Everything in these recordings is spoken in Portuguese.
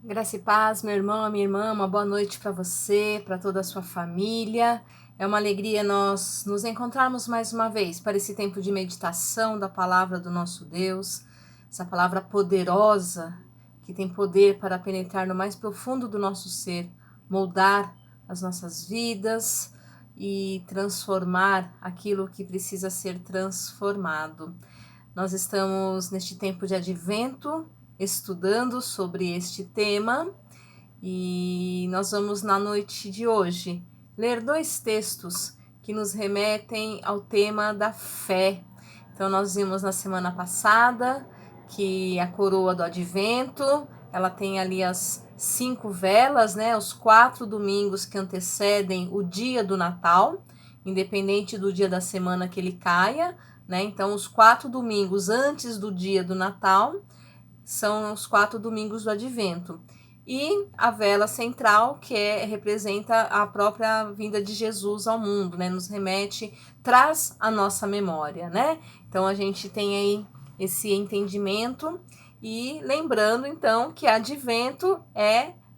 Graça e paz, meu irmão, minha irmã, uma boa noite para você, para toda a sua família. É uma alegria nós nos encontrarmos mais uma vez para esse tempo de meditação da palavra do nosso Deus, essa palavra poderosa que tem poder para penetrar no mais profundo do nosso ser, moldar as nossas vidas e transformar aquilo que precisa ser transformado. Nós estamos neste tempo de advento, estudando sobre este tema e nós vamos na noite de hoje ler dois textos que nos remetem ao tema da fé. Então nós vimos na semana passada que a coroa do advento, ela tem ali as 5 velas, né, os 4 domingos que antecedem o dia do Natal, independente do dia da semana que ele caia, né? Então os 4 domingos antes do dia do Natal são os 4 domingos do Advento. E a vela central, que representa a própria vinda de Jesus ao mundo, né? Nos remete, traz a nossa memória, né? Então a gente tem aí esse entendimento e lembrando então que advento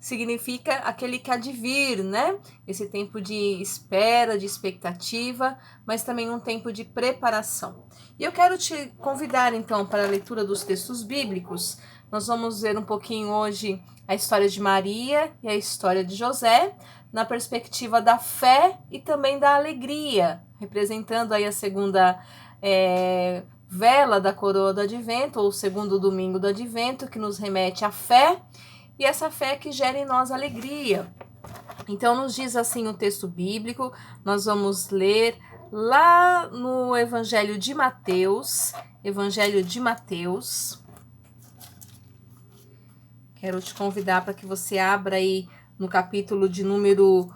significa aquele que há de vir, né? Esse tempo de espera, de expectativa, mas também um tempo de preparação. E eu quero te convidar então para a leitura dos textos bíblicos. Nós vamos ver um pouquinho hoje a história de Maria e a história de José, na perspectiva da fé e também da alegria, representando aí a segunda vela da coroa do advento, ou o segundo domingo do advento, que nos remete à fé, e essa fé que gera em nós alegria. Então nos diz assim o texto bíblico, nós vamos ler lá no Evangelho de Mateus, Quero te convidar para que você abra aí no capítulo de número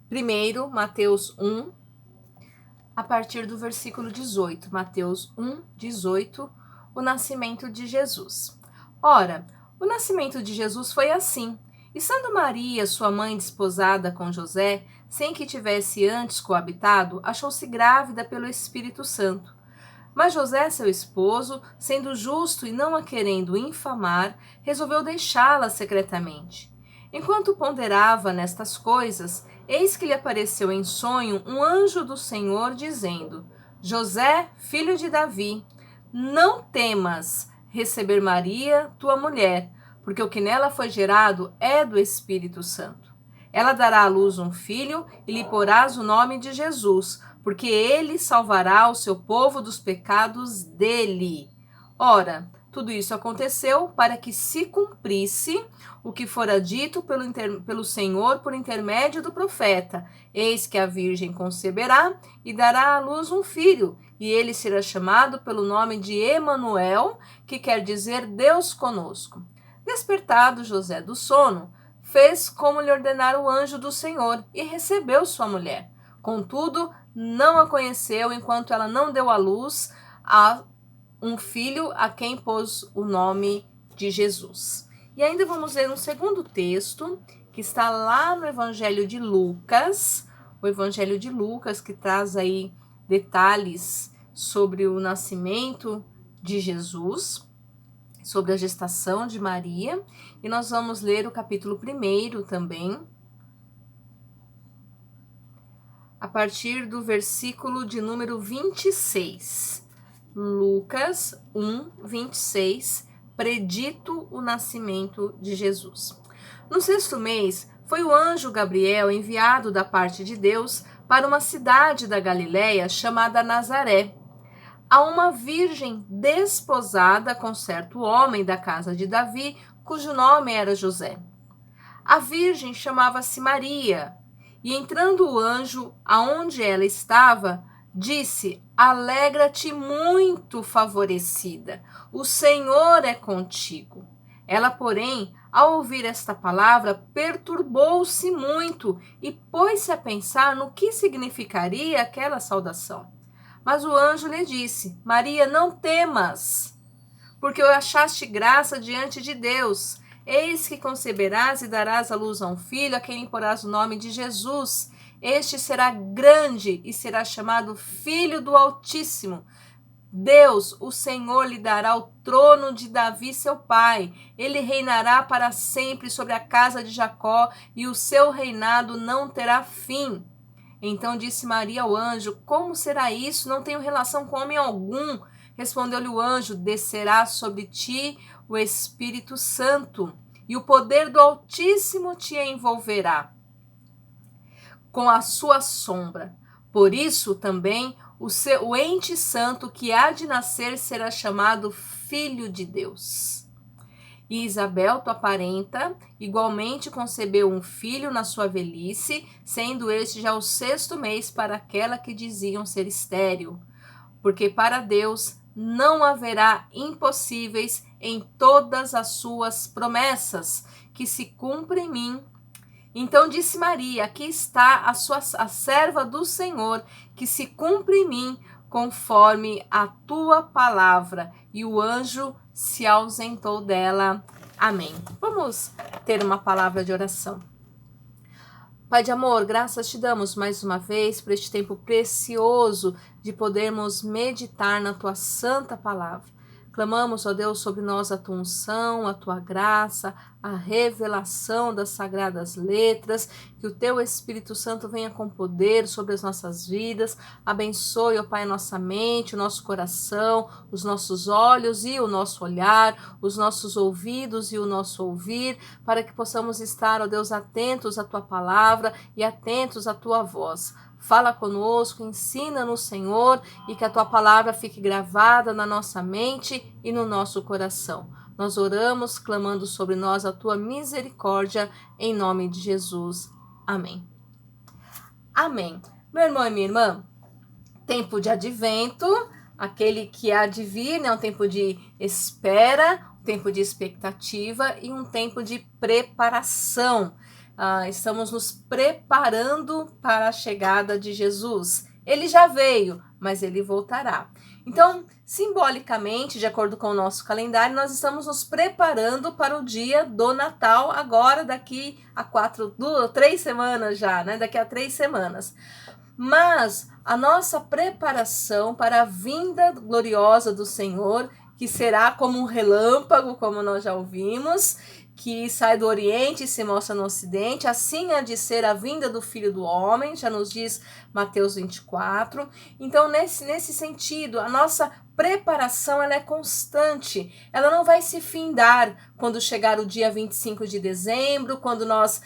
1, Mateus 1, a partir do versículo 18. Mateus 1, 18, o nascimento de Jesus. Ora, o nascimento de Jesus foi assim. Estando Maria, sua mãe, desposada com José, sem que tivesse antes coabitado, achou-se grávida pelo Espírito Santo. Mas José, seu esposo, sendo justo e não a querendo infamar, resolveu deixá-la secretamente. Enquanto ponderava nestas coisas, eis que lhe apareceu em sonho um anjo do Senhor, dizendo: José, filho de Davi, não temas receber Maria, tua mulher, porque o que nela foi gerado é do Espírito Santo. Ela dará à luz um filho e lhe porás o nome de Jesus, porque ele salvará o seu povo dos pecados dele. Ora, tudo isso aconteceu para que se cumprisse o que fora dito pelo Senhor por intermédio do profeta. Eis que a virgem conceberá e dará à luz um filho, e ele será chamado pelo nome de Emanuel, que quer dizer Deus conosco. Despertado José do sono, fez como lhe ordenara o anjo do Senhor e recebeu sua mulher. Contudo, não a conheceu enquanto ela não deu à luz a um filho a quem pôs o nome de Jesus. E ainda vamos ler um segundo texto que está lá no Evangelho de Lucas, o Evangelho de Lucas, que traz aí detalhes sobre o nascimento de Jesus, sobre a gestação de Maria, e nós vamos ler o capítulo 1 também, a partir do versículo de número 26. Lucas 1, 26, predito o nascimento de Jesus. No 6º mês, foi o anjo Gabriel enviado da parte de Deus para uma cidade da Galiléia chamada Nazaré, a uma virgem desposada com certo homem da casa de Davi, cujo nome era José. A virgem chamava-se Maria, e entrando o anjo aonde ela estava, disse: Alegra-te muito, favorecida, o Senhor é contigo. Ela, porém, ao ouvir esta palavra, perturbou-se muito e pôs-se a pensar no que significaria aquela saudação. Mas o anjo lhe disse: Maria, não temas, porque achaste graça diante de Deus. Eis que conceberás e darás à luz a um filho, a quem lhe porás o nome de Jesus. Este será grande e será chamado Filho do Altíssimo. Deus, o Senhor, lhe dará o trono de Davi, seu pai. Ele reinará para sempre sobre a casa de Jacó, e o seu reinado não terá fim. Então disse Maria ao anjo: como será isso? Não tenho relação com homem algum. Respondeu-lhe o anjo: descerá sobre ti o Espírito Santo, e o poder do Altíssimo te envolverá com a sua sombra. Por isso também o ente santo que há de nascer será chamado Filho de Deus. E Isabel, tua parenta, igualmente concebeu um filho na sua velhice, sendo este já o 6º mês para aquela que diziam ser estéril. Porque para Deus não haverá impossíveis em todas as suas promessas, que se cumprem em mim. Então disse Maria: aqui está a serva do Senhor, que se cumpre em mim conforme a tua palavra. E o anjo se ausentou dela. Amém. Vamos ter uma palavra de oração. Pai de amor, graças te damos mais uma vez por este tempo precioso de podermos meditar na tua santa palavra. Clamamos, ó Deus, sobre nós a tua unção, a tua graça, a revelação das sagradas letras, que o teu Espírito Santo venha com poder sobre as nossas vidas, abençoe, ó Pai, a nossa mente, o nosso coração, os nossos olhos e o nosso olhar, os nossos ouvidos e o nosso ouvir, para que possamos estar, ó Deus, atentos à tua palavra e atentos à tua voz. Fala conosco, ensina-nos, Senhor, e que a tua palavra fique gravada na nossa mente e no nosso coração. Nós oramos, clamando sobre nós a tua misericórdia, em nome de Jesus. Amém. Amém. Meu irmão e minha irmã, tempo de advento, aquele que há de vir, né? Um tempo de espera, um tempo de expectativa e um tempo de preparação. Estamos nos preparando para a chegada de Jesus. Ele já veio, mas ele voltará. Então, simbolicamente, de acordo com o nosso calendário, nós estamos nos preparando para o dia do Natal, agora daqui a 3 semanas já, né? Daqui a 3 semanas. Mas a nossa preparação para a vinda gloriosa do Senhor, que será como um relâmpago, como nós já ouvimos, que sai do Oriente e se mostra no Ocidente, assim há de ser a vinda do Filho do Homem, já nos diz Mateus 24. Então, nesse sentido, a nossa preparação ela é constante, ela não vai se findar quando chegar o dia 25 de dezembro, quando nós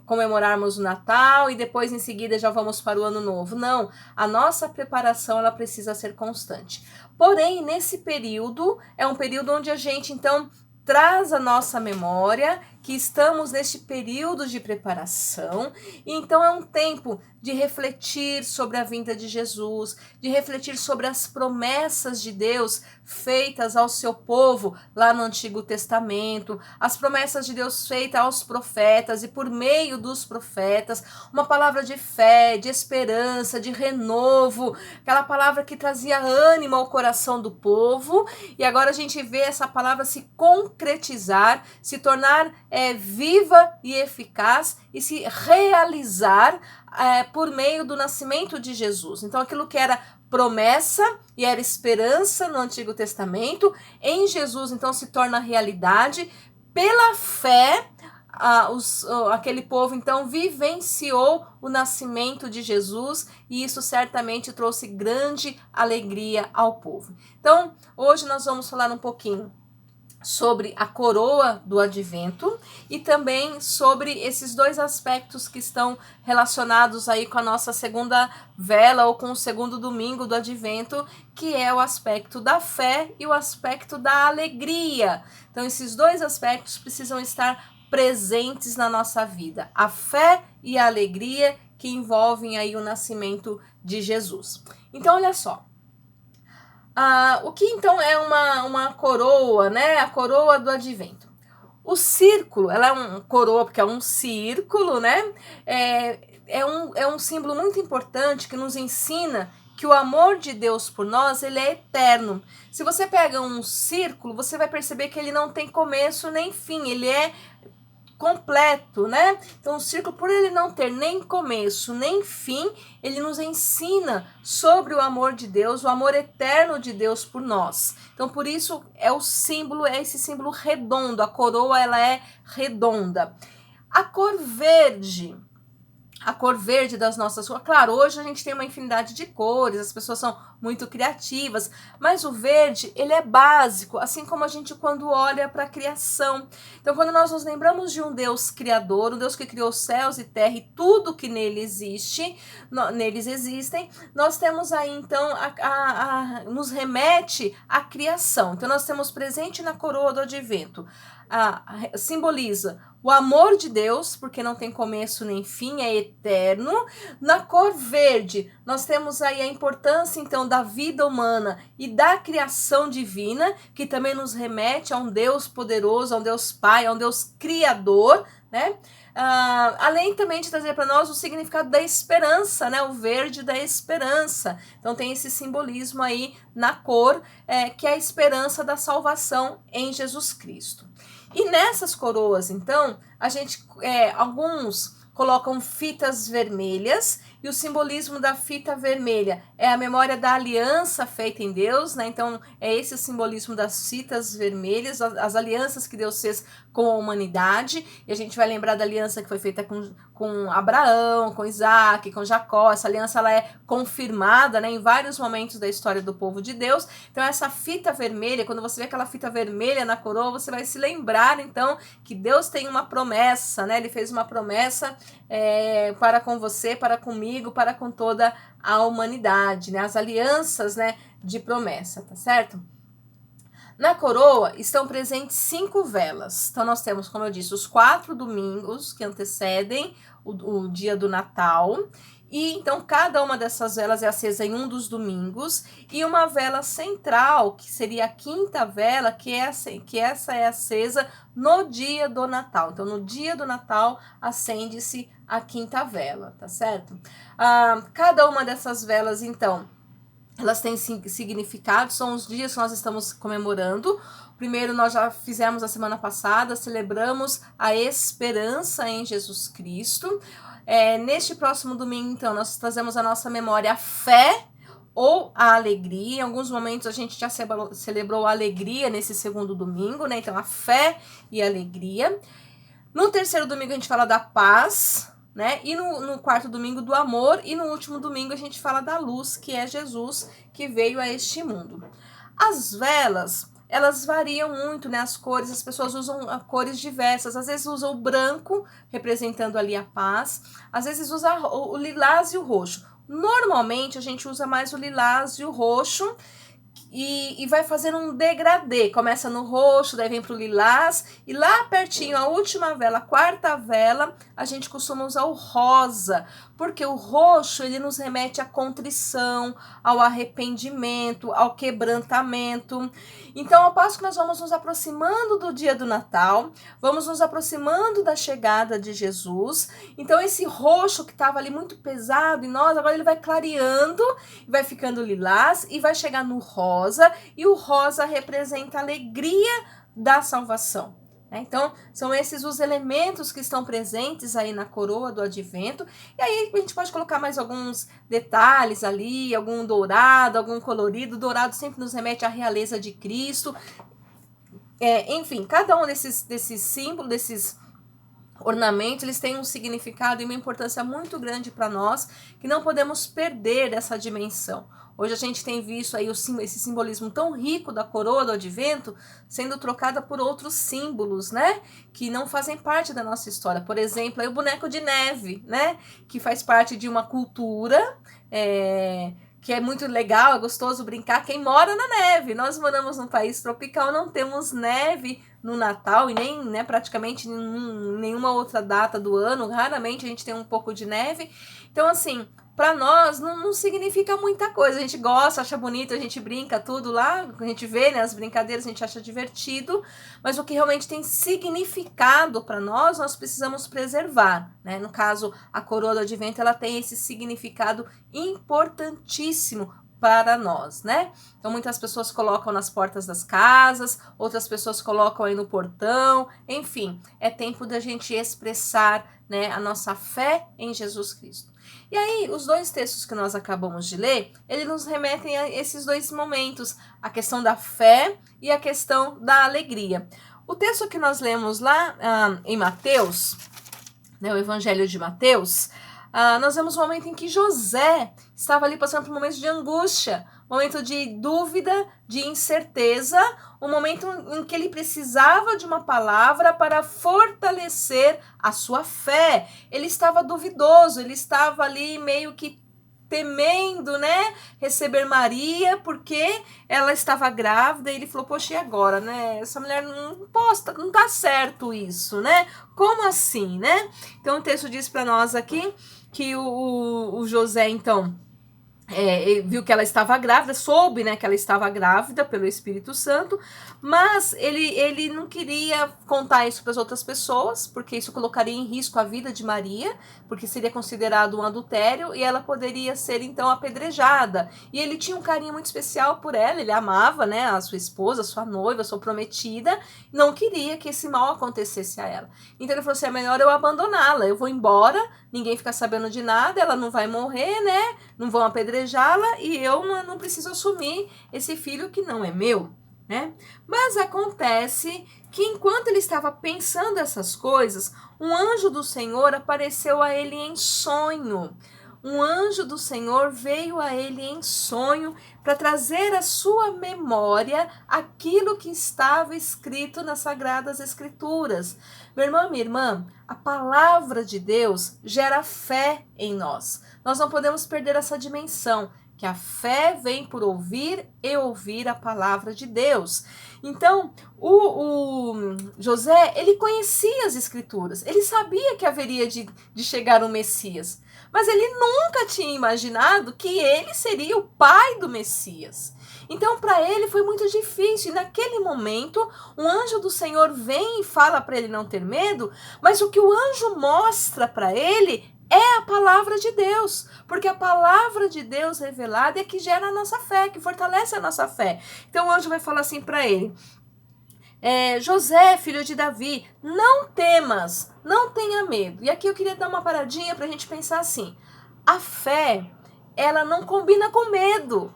comemorarmos o Natal e depois em seguida já vamos para o Ano Novo. Não, a nossa preparação ela precisa ser constante. Porém, nesse período, é um período onde a gente, então, traz a nossa memória que estamos neste período de preparação, e então é um tempo de refletir sobre a vinda de Jesus, de refletir sobre as promessas de Deus feitas ao seu povo lá no Antigo Testamento, as promessas de Deus feitas aos profetas e por meio dos profetas, uma palavra de fé, de esperança, de renovo, aquela palavra que trazia ânimo ao coração do povo, e agora a gente vê essa palavra se concretizar, se tornar viva e eficaz e se realizar por meio do nascimento de Jesus. Então, aquilo que era promessa e era esperança no Antigo Testamento, em Jesus, então, se torna realidade. Pela fé, aquele povo, então, vivenciou o nascimento de Jesus e isso certamente trouxe grande alegria ao povo. Então, hoje nós vamos falar um pouquinho sobre a coroa do advento e também sobre esses dois aspectos que estão relacionados aí com a nossa segunda vela ou com o segundo domingo do advento, que é o aspecto da fé e o aspecto da alegria. Então, esses dois aspectos precisam estar presentes na nossa vida, a fé e a alegria que envolvem aí o nascimento de Jesus. Então, olha só. O que então é uma coroa, né? A coroa do advento. O círculo, ela é uma coroa porque é um círculo, né? É um símbolo muito importante que nos ensina que o amor de Deus por nós, ele é eterno. Se você pega um círculo, você vai perceber que ele não tem começo nem fim, ele é completo, né? Então o círculo, por ele não ter nem começo nem fim, ele nos ensina sobre o amor de Deus, o amor eterno de Deus por nós. Então por isso é o símbolo, é esse símbolo redondo, a coroa ela é redonda. A cor verde das nossas cores. Claro, hoje a gente tem uma infinidade de cores, as pessoas são muito criativas, mas o verde, ele é básico, assim como a gente quando olha para a criação. Então, quando nós nos lembramos de um Deus criador, um Deus que criou céus e terra e tudo que nele existe, neles existem, nós temos aí, então, nos remete à criação. Então, nós temos presente na coroa do advento, simboliza o amor de Deus, porque não tem começo nem fim, é eterno. Na cor verde, nós temos aí a importância, então, da vida humana e da criação divina, que também nos remete a um Deus poderoso, a um Deus Pai, a um Deus Criador, né? Além também de trazer para nós o significado da esperança, né? O verde da esperança. Então tem esse simbolismo aí na cor, que é a esperança da salvação em Jesus Cristo. E nessas coroas, então, a gente, alguns colocam fitas vermelhas, e o simbolismo da fita vermelha é a memória da aliança feita em Deus, né? Então, é esse o simbolismo das fitas vermelhas, as alianças que Deus fez com a humanidade, e a gente vai lembrar da aliança que foi feita com Abraão, com Isaac, com Jacó. Essa aliança ela é confirmada, né, em vários momentos da história do povo de Deus. Então, essa fita vermelha, quando você vê aquela fita vermelha na coroa, você vai se lembrar, então, que Deus tem uma promessa, né? Ele fez uma promessa para com você, para comigo, para com toda a humanidade, né? As alianças, né, de promessa, tá certo? Na coroa estão presentes 5 velas. Então nós temos, como eu disse, os 4 domingos que antecedem o dia do Natal. E então cada uma dessas velas é acesa em um dos domingos, e uma vela central, que seria a 5ª vela, que essa é acesa no dia do Natal. Então no dia do Natal acende-se a 5ª vela, tá certo? Cada uma dessas velas, então, elas têm significado, são os dias que nós estamos comemorando. Primeiro nós já fizemos a semana passada, celebramos a esperança em Jesus Cristo. Neste próximo domingo, então, nós trazemos à nossa memória a fé ou a alegria. Em alguns momentos a gente já celebrou a alegria nesse segundo domingo, né? Então, a fé e a alegria. No terceiro domingo a gente fala da paz, né? E no quarto domingo do amor, e no último domingo a gente fala da luz, que é Jesus que veio a este mundo. As velas, elas variam muito, né? As cores, as pessoas usam cores diversas. Às vezes usam o branco, representando ali a paz. Às vezes usa o lilás e o roxo. Normalmente a gente usa mais o lilás e o roxo, e vai fazendo um degradê. Começa no roxo, daí vem pro lilás, e lá pertinho, a última vela, a 4ª vela, a gente costuma usar o rosa, porque o roxo, ele nos remete à contrição, ao arrependimento, ao quebrantamento. Então, ao passo que nós vamos nos aproximando do dia do Natal, vamos nos aproximando da chegada de Jesus, então esse roxo que estava ali muito pesado em nós, agora ele vai clareando, vai ficando lilás e vai chegar no rosa, e o rosa representa a alegria da salvação. Então, são esses os elementos que estão presentes aí na coroa do advento. E aí a gente pode colocar mais alguns detalhes ali, algum dourado, algum colorido. O dourado sempre nos remete à realeza de Cristo. Enfim, cada um desses símbolos, desses ornamentos, eles têm um significado e uma importância muito grande para nós, que não podemos perder essa dimensão. Hoje a gente tem visto aí esse simbolismo tão rico da coroa do advento sendo trocada por outros símbolos, né? Que não fazem parte da nossa história. Por exemplo, aí o boneco de neve, né? Que faz parte de uma cultura, que é muito legal, é gostoso brincar. Quem mora na neve, nós moramos num país tropical, não temos neve no Natal e nem, né, praticamente nenhuma outra data do ano. Raramente a gente tem um pouco de neve. Então, assim, para nós não significa muita coisa. A gente gosta, acha bonito, a gente brinca tudo lá, a gente vê, né, as brincadeiras, a gente acha divertido, mas o que realmente tem significado para nós precisamos preservar, né? No caso, a coroa do advento, ela tem esse significado importantíssimo para nós, né? Então muitas pessoas colocam nas portas das casas, outras pessoas colocam aí no portão, enfim, é tempo da gente expressar, né, a nossa fé em Jesus Cristo. E aí, os dois textos que nós acabamos de ler, eles nos remetem a esses dois momentos, a questão da fé e a questão da alegria. O texto que nós lemos lá em Mateus, né, o Evangelho de Mateus, nós vemos um momento em que José estava ali passando por um momento de angústia, um momento de dúvida, de incerteza, um momento em que ele precisava de uma palavra para fortalecer a sua fé. Ele estava duvidoso, ele estava ali meio que temendo, né, receber Maria, porque ela estava grávida, e ele falou, poxa, e agora, né, essa mulher não tá certo isso, né, como assim, né? Então o texto diz para nós aqui que o José, então, viu que ela estava grávida, soube, né, que ela estava grávida pelo Espírito Santo, mas ele não queria contar isso para as outras pessoas, porque isso colocaria em risco a vida de Maria, porque seria considerado um adultério e ela poderia ser então apedrejada. E ele tinha um carinho muito especial por ela, ele amava, né, a sua esposa, a sua noiva, a sua prometida, não queria que esse mal acontecesse a ela. Então ele falou assim, é melhor eu abandoná-la, eu vou embora, ninguém fica sabendo de nada, ela não vai morrer, né, não vão apedrejá-la e eu não preciso assumir esse filho que não é meu, né? Mas acontece que enquanto ele estava pensando essas coisas, um anjo do Senhor apareceu a ele em sonho. Um anjo do Senhor veio a ele em sonho para trazer à sua memória aquilo que estava escrito nas Sagradas Escrituras. Meu irmão, minha irmã, a palavra de Deus gera fé em nós. Nós não podemos perder essa dimensão, que a fé vem por ouvir e ouvir a palavra de Deus. Então, o José, ele conhecia as Escrituras, ele sabia que haveria de chegar o Messias, mas ele nunca tinha imaginado que ele seria o pai do Messias. Então, para ele foi muito difícil. E naquele momento, um anjo do Senhor vem e fala para ele não ter medo, mas o que o anjo mostra para ele é a palavra de Deus, porque a palavra de Deus revelada é que gera a nossa fé, que fortalece a nossa fé. Então o anjo vai falar assim para ele, José, filho de Davi, não temas, não tenha medo. E aqui eu queria dar uma paradinha para a gente pensar assim, a fé, ela não combina com medo.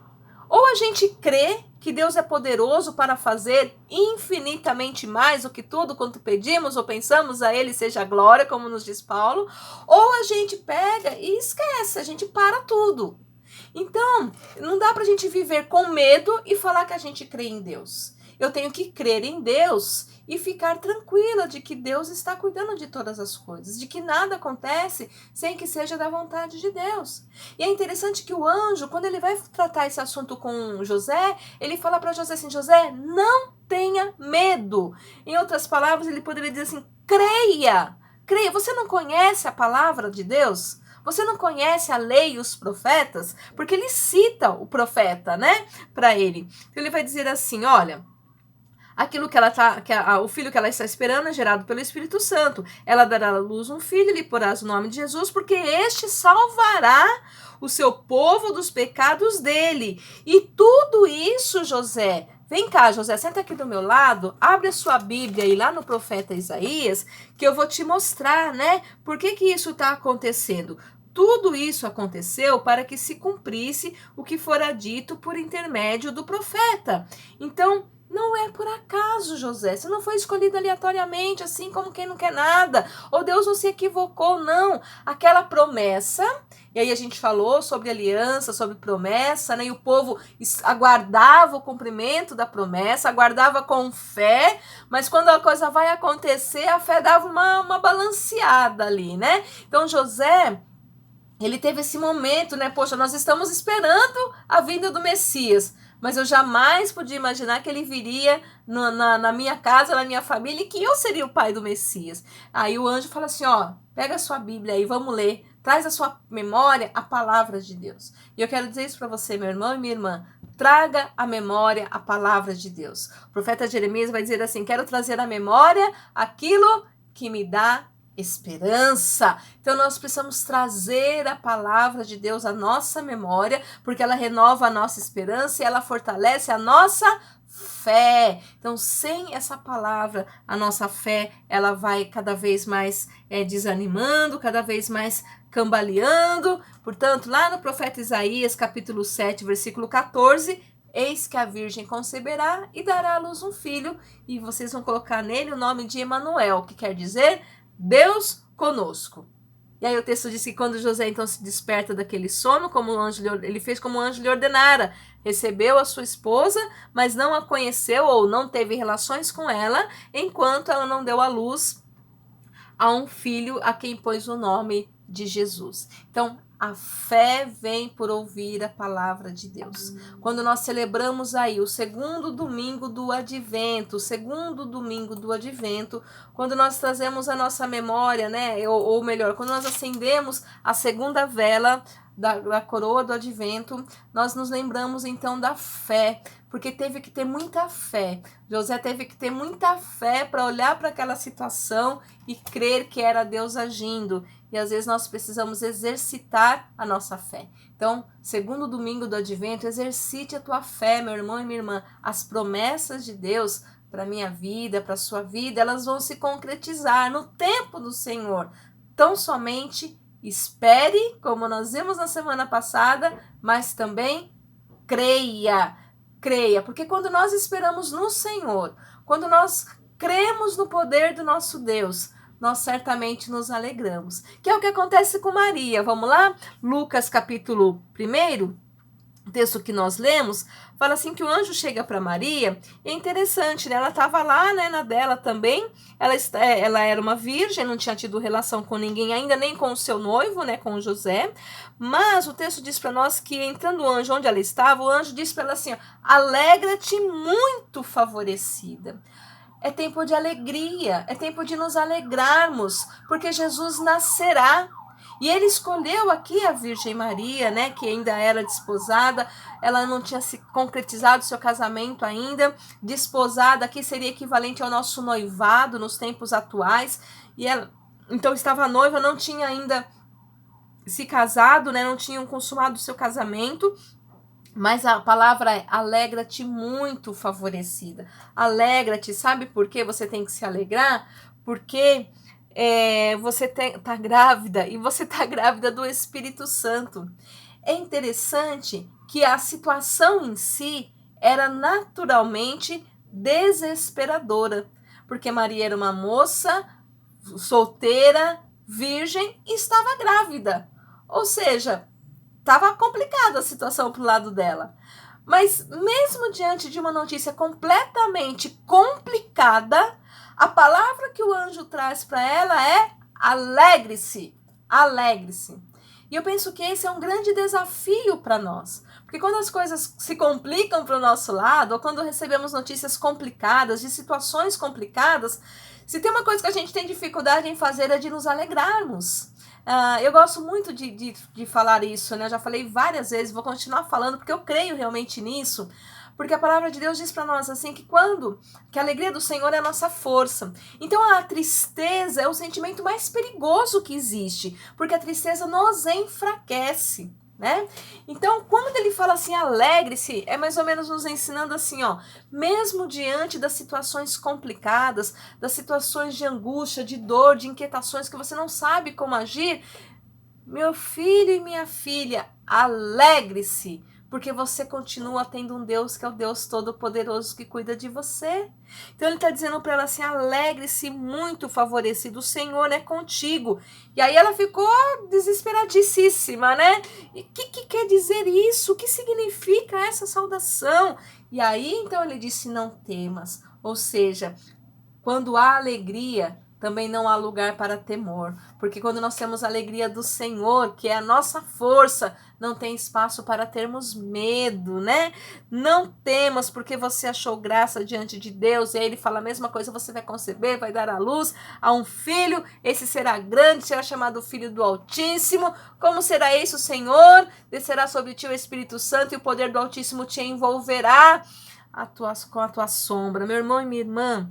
Ou a gente crê que Deus é poderoso para fazer infinitamente mais do que tudo quanto pedimos ou pensamos, a Ele seja a glória, como nos diz Paulo, ou a gente pega e esquece, a gente para tudo. Então, não dá para a gente viver com medo e falar que a gente crê em Deus. Eu tenho que crer em Deus e ficar tranquila de que Deus está cuidando de todas as coisas, de que nada acontece sem que seja da vontade de Deus. E é interessante que o anjo, quando ele vai tratar esse assunto com José, ele fala para José assim, José, não tenha medo. Em outras palavras, ele poderia dizer assim, creia, creia. Você não conhece a palavra de Deus? Você não conhece a lei e os profetas? Porque ele cita o profeta, né, para ele. Então ele vai dizer assim, olha, aquilo que o filho que ela está esperando é gerado pelo Espírito Santo. Ela dará à luz um filho e lhe porás o nome de Jesus, porque este salvará o seu povo dos pecados dele. E tudo isso, José, vem cá, José, senta aqui do meu lado, abre a sua Bíblia aí lá no profeta Isaías, que eu vou te mostrar, né? Por que isso está acontecendo? Tudo isso aconteceu para que se cumprisse o que fora dito por intermédio do profeta. Então, não é por acaso, José. Você não foi escolhido aleatoriamente, assim como quem não quer nada. Ou Deus não se equivocou, não. Aquela promessa, e aí a gente falou sobre aliança, sobre promessa, né? E o povo aguardava o cumprimento da promessa, aguardava com fé, mas quando a coisa vai acontecer, a fé dava uma balanceada ali, né? Então José, ele teve esse momento, né? Poxa, nós estamos esperando a vinda do Messias, mas eu jamais podia imaginar que ele viria na minha casa, na minha família, e que eu seria o pai do Messias. Aí o anjo fala assim, ó, pega a sua Bíblia aí, vamos ler, traz à sua memória a palavra de Deus. E eu quero dizer isso para você, meu irmão e minha irmã, traga à memória a palavra de Deus. O profeta Jeremias vai dizer assim, quero trazer à memória aquilo que me dá esperança. Então nós precisamos trazer a palavra de Deus à nossa memória, porque ela renova a nossa esperança e ela fortalece a nossa fé. Então, sem essa palavra, a nossa fé, ela vai cada vez mais desanimando, cada vez mais cambaleando. Portanto, lá no profeta Isaías, capítulo 7, versículo 14, eis que a virgem conceberá e dará à luz um filho, e vocês vão colocar nele o nome de Emanuel, que quer dizer Deus conosco. E aí o texto diz que quando José então se desperta daquele sono, como o anjo ele fez como o anjo lhe ordenara, recebeu a sua esposa, mas não a conheceu ou não teve relações com ela, enquanto ela não deu à luz a um filho a quem pôs o nome de Jesus. Então, a fé vem por ouvir a palavra de Deus. Quando nós celebramos aí o segundo domingo do Advento, quando nós trazemos a nossa memória, né, ou melhor, quando nós acendemos a segunda vela da coroa do Advento, nós nos lembramos então da fé, porque teve que ter muita fé. José teve que ter muita fé para olhar para aquela situação e crer que era Deus agindo. E às vezes nós precisamos exercitar a nossa fé. Então, segundo domingo do Advento, exercite a tua fé, meu irmão e minha irmã. As promessas de Deus para a minha vida, para a sua vida, elas vão se concretizar no tempo do Senhor. Tão somente espere, como nós vimos na semana passada, mas também creia. Creia, porque quando nós esperamos no Senhor, quando nós cremos no poder do nosso Deus, nós certamente nos alegramos. Que é o que acontece com Maria. Vamos lá? Lucas capítulo 1, o texto que nós lemos, fala assim que o anjo chega para Maria, e é interessante, né? Ela estava lá, né, na dela também, ela era uma virgem, não tinha tido relação com ninguém ainda, nem com o seu noivo, né, com José, mas o texto diz para nós que entrando o anjo onde ela estava, o anjo disse para ela assim, alegra-te muito favorecida. É tempo de alegria, é tempo de nos alegrarmos, porque Jesus nascerá. E ele escolheu aqui a Virgem Maria, né, que ainda era desposada, ela não tinha se concretizado seu casamento ainda. Desposada aqui seria equivalente ao nosso noivado nos tempos atuais. E ela, então, estava noiva, não tinha ainda se casado, né, não tinham consumado seu casamento. Mas a palavra é alegra-te muito favorecida. Alegra-te, sabe por que você tem que se alegrar? Porque você está grávida e você está grávida do Espírito Santo. É interessante que a situação em si era naturalmente desesperadora, porque Maria era uma moça solteira, virgem e estava grávida. Ou seja, estava complicada a situação para o lado dela. Mas mesmo diante de uma notícia completamente complicada, a palavra que o anjo traz para ela é alegre-se, alegre-se. E eu penso que esse é um grande desafio para nós. Porque quando as coisas se complicam para o nosso lado, ou quando recebemos notícias complicadas, de situações complicadas, se tem uma coisa que a gente tem dificuldade em fazer é de nos alegrarmos. Eu gosto muito de falar isso, né? Eu já falei várias vezes, vou continuar falando porque eu creio realmente nisso, porque a palavra de Deus diz para nós assim que a alegria do Senhor é a nossa força. Então a tristeza é o sentimento mais perigoso que existe, porque a tristeza nos enfraquece, né? Então, quando ele fala assim, alegre-se, é mais ou menos nos ensinando assim, ó, mesmo diante das situações complicadas, das situações de angústia, de dor, de inquietações que você não sabe como agir, meu filho e minha filha, alegre-se, porque você continua tendo um Deus que é o Deus Todo-Poderoso que cuida de você. Então ele está dizendo para ela assim, alegre-se muito favorecido, o Senhor é contigo. E aí ela ficou desesperadíssima, né? E o que quer dizer isso? O que significa essa saudação? E aí então ele disse, não temas. Ou seja, quando há alegria, também não há lugar para temor, porque quando nós temos a alegria do Senhor, que é a nossa força, não tem espaço para termos medo, né? Não temas, porque você achou graça diante de Deus, e aí ele fala a mesma coisa, você vai conceber, vai dar à luz a um filho, esse será grande, será chamado Filho do Altíssimo. Como será isso, Senhor? Descerá sobre ti o Espírito Santo, e o poder do Altíssimo te envolverá com a tua sombra. Meu irmão e minha irmã,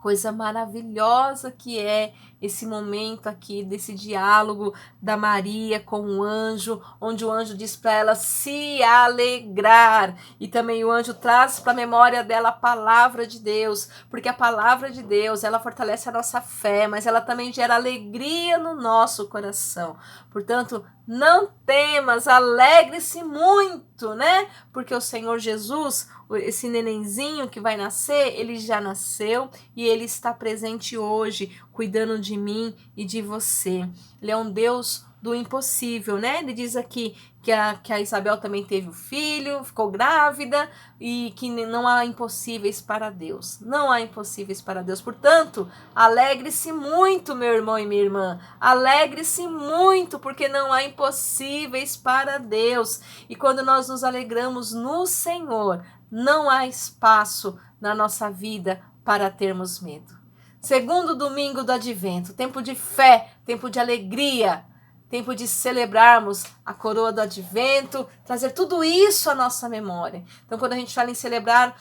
Coisa maravilhosa que é esse momento aqui, desse diálogo da Maria com o anjo, onde o anjo diz para ela se alegrar, e também o anjo traz para a memória dela a palavra de Deus, porque a palavra de Deus, ela fortalece a nossa fé, mas ela também gera alegria no nosso coração. Portanto, não temas, alegre-se muito, né? Porque o Senhor Jesus, esse nenenzinho que vai nascer, ele já nasceu e ele está presente hoje, cuidando de mim e de você. Ele é um Deus do impossível, né? Ele diz aqui que a Isabel também teve o filho, ficou grávida, e que não há impossíveis para Deus. Não há impossíveis para Deus. Portanto, alegre-se muito, meu irmão e minha irmã. Alegre-se muito, porque não há impossíveis para Deus. E quando nós nos alegramos no Senhor, não há espaço na nossa vida para termos medo. Segundo domingo do Advento, tempo de fé, tempo de alegria, tempo de celebrarmos a coroa do Advento, trazer tudo isso à nossa memória. Então, quando a gente fala em celebrar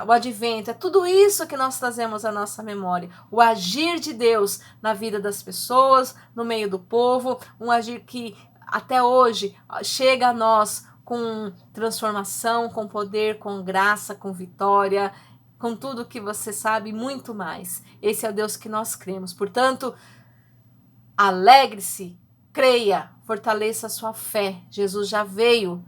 o Advento, é tudo isso que nós trazemos à nossa memória. O agir de Deus na vida das pessoas, no meio do povo, um agir que até hoje chega a nós com transformação, com poder, com graça, com vitória, com tudo que você sabe, muito mais. Esse é o Deus que nós cremos. Portanto, alegre-se, creia, fortaleça a sua fé. Jesus já veio,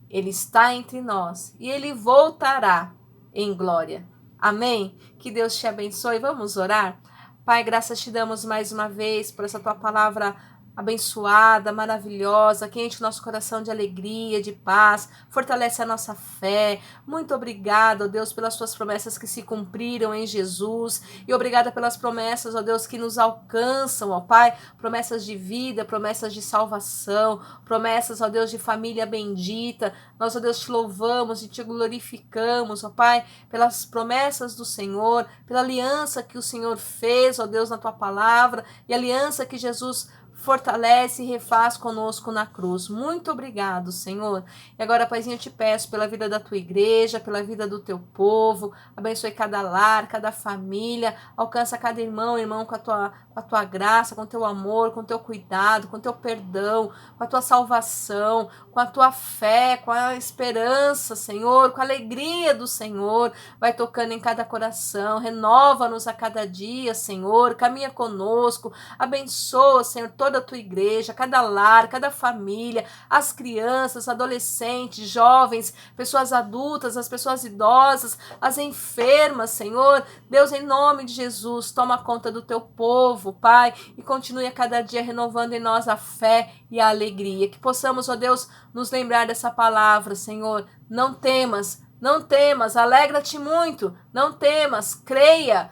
ele está entre nós e ele voltará em glória. Amém? Que Deus te abençoe. Vamos orar? Pai, graças te damos mais uma vez por essa tua palavra abençoada, maravilhosa, que enche o nosso coração de alegria, de paz, fortalece a nossa fé. Muito obrigada, ó Deus, pelas tuas promessas que se cumpriram em Jesus, e obrigada pelas promessas, ó Deus, que nos alcançam, ó Pai, promessas de vida, promessas de salvação, promessas, ó Deus, de família bendita. Nós, ó Deus, te louvamos e te glorificamos, ó Pai, pelas promessas do Senhor, pela aliança que o Senhor fez, ó Deus, na tua palavra, e a aliança que Jesus fortalece e refaz conosco na cruz. Muito obrigado, Senhor. E agora, Paizinho, eu te peço pela vida da tua igreja, pela vida do teu povo, abençoe cada lar, cada família, alcança cada irmão com a tua graça, com o teu amor, com o teu cuidado, com o teu perdão, com a tua salvação, com a tua fé, com a esperança, Senhor, com a alegria do Senhor. Vai tocando em cada coração, renova-nos a cada dia, Senhor, caminha conosco, abençoa, Senhor, toda a tua igreja, cada lar, cada família, as crianças, adolescentes, jovens, pessoas adultas, as pessoas idosas, as enfermas, Senhor. Deus, em nome de Jesus, toma conta do teu povo, Pai, e continue a cada dia renovando em nós a fé e a alegria. Que possamos, ó Deus, nos lembrar dessa palavra, Senhor. Não temas, não temas, alegra-te muito, não temas, creia.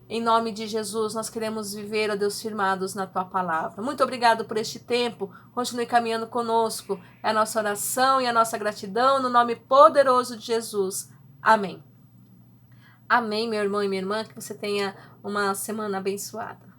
Em nome de Jesus, nós queremos viver, ó Deus, firmados na tua palavra. Muito obrigado por este tempo. Continue caminhando conosco. É a nossa oração e a nossa gratidão no nome poderoso de Jesus. Amém. Amém, meu irmão e minha irmã. Que você tenha uma semana abençoada.